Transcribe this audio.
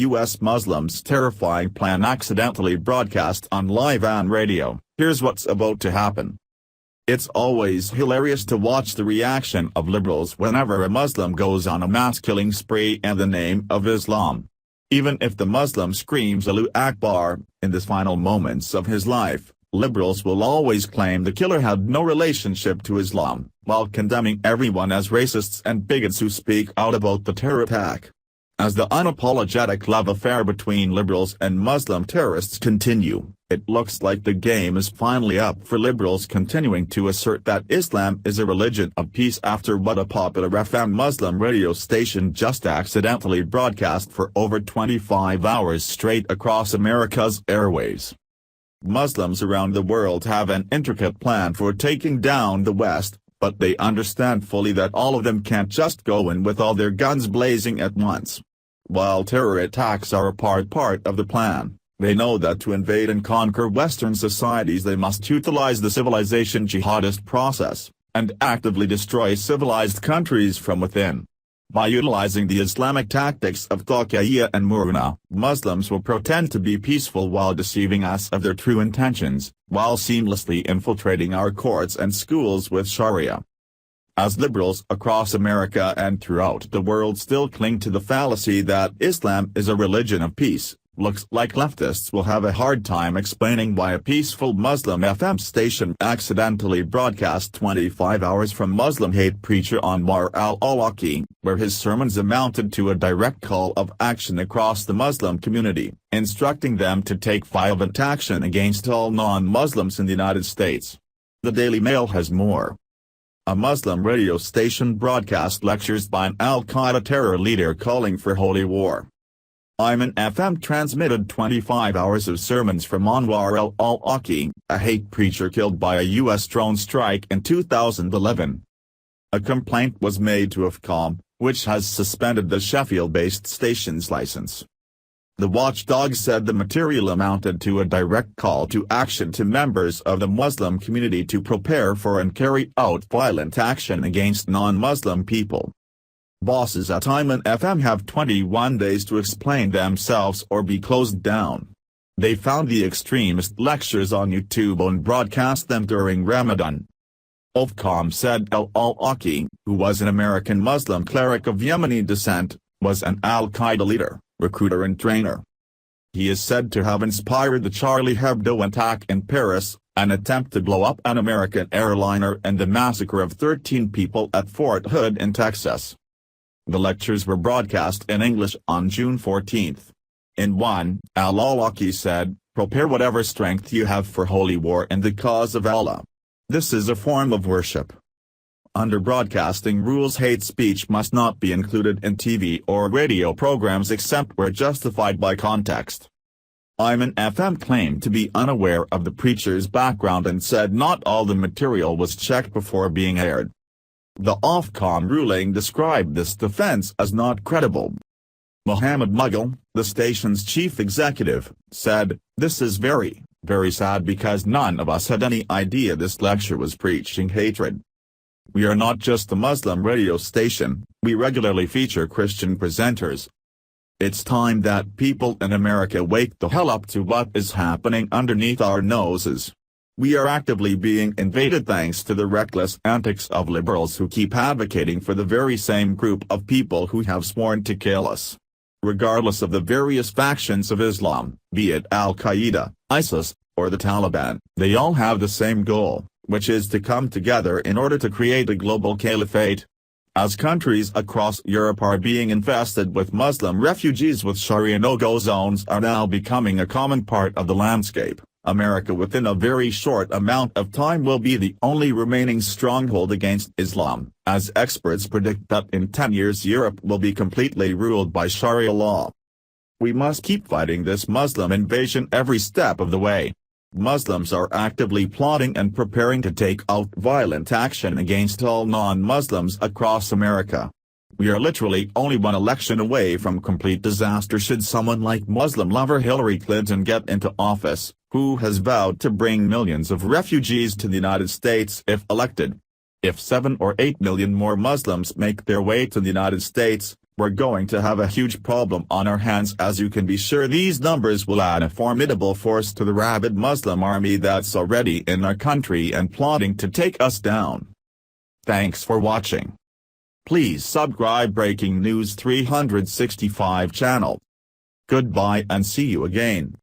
U.S. Muslims' terrifying plan accidentally broadcast on live and radio. Here's what's about to happen. It's always hilarious to watch the reaction of liberals whenever a Muslim goes on a mass-killing spree in the name of Islam. Even if the Muslim screams Allahu Akbar in the final moments of his life, liberals will always claim the killer had no relationship to Islam, while condemning everyone as racists and bigots who speak out about the terror attack. As the unapologetic love affair between liberals and Muslim terrorists continue, it looks like the game is finally up for liberals continuing to assert that Islam is a religion of peace after what a popular FM Muslim radio station just accidentally broadcast for over 25 hours straight across America's airwaves. Muslims around the world have an intricate plan for taking down the West, but they understand fully that all of them can't just go in with all their guns blazing at once. While terror attacks are a part of the plan, they know that to invade and conquer Western societies they must utilize the civilization jihadist process, and actively destroy civilized countries from within. By utilizing the Islamic tactics of taqiyya and muruna, Muslims will pretend to be peaceful while deceiving us of their true intentions, while seamlessly infiltrating our courts and schools with Sharia. As liberals across America and throughout the world still cling to the fallacy that Islam is a religion of peace, looks like leftists will have a hard time explaining why a peaceful Muslim FM station accidentally broadcast 25 hours from Muslim hate preacher Anwar al-Awlaki, where his sermons amounted to a direct call of action across the Muslim community, instructing them to take violent action against all non-Muslims in the United States. The Daily Mail has more. A Muslim radio station broadcast lectures by an al-Qaeda terror leader calling for holy war. Ayman FM transmitted 25 hours of sermons from Anwar al-Awlaki, a hate preacher killed by a U.S. drone strike in 2011. A complaint was made to Ofcom, which has suspended the Sheffield-based station's license. The watchdog said the material amounted to a direct call to action to members of the Muslim community to prepare for and carry out violent action against non-Muslim people. Bosses at Ayman FM have 21 days to explain themselves or be closed down. They found the extremist lectures on YouTube and broadcast them during Ramadan. Ofcom said al-Awlaki, who was an American Muslim cleric of Yemeni descent, was an al-Qaeda leader, recruiter and trainer. He is said to have inspired the Charlie Hebdo attack in Paris, an attempt to blow up an American airliner and the massacre of 13 people at Fort Hood in Texas. The lectures were broadcast in English on June 14. In one, al-Awlaki said, "Prepare whatever strength you have for holy war in the cause of Allah. This is a form of worship." Under broadcasting rules, hate speech must not be included in TV or radio programs except where justified by context. Ayman FM claimed to be unaware of the preacher's background and said not all the material was checked before being aired. The Ofcom ruling described this defense as not credible. Mohammed Mughal, the station's chief executive, said, "This is very, very sad because none of us had any idea this lecture was preaching hatred. We are not just a Muslim radio station, we regularly feature Christian presenters. It's time that people in America wake the hell up to what is happening underneath our noses. We are actively being invaded thanks to the reckless antics of liberals who keep advocating for the very same group of people who have sworn to kill us. Regardless of the various factions of Islam, be it Al-Qaeda, ISIS, or the Taliban, they all have the same goal, which is to come together in order to create a global caliphate. As countries across Europe are being infested with Muslim refugees with Sharia no-go zones are now becoming a common part of the landscape, America within a very short amount of time will be the only remaining stronghold against Islam, as experts predict that in 10 years Europe will be completely ruled by Sharia law. We must keep fighting this Muslim invasion every step of the way. Muslims are actively plotting and preparing to take out violent action against all non-Muslims across America. We are literally only one election away from complete disaster should someone like Muslim lover Hillary Clinton get into office, who has vowed to bring millions of refugees to the United States if elected. If 7 or 8 million more Muslims make their way to the United States, we're going to have a huge problem on our hands, as you can be sure these numbers will add a formidable force to the rabid Muslim army that's already in our country and plotting to take us down. Thanks for watching. Please subscribe Breaking News 365 channel. Goodbye and see you again.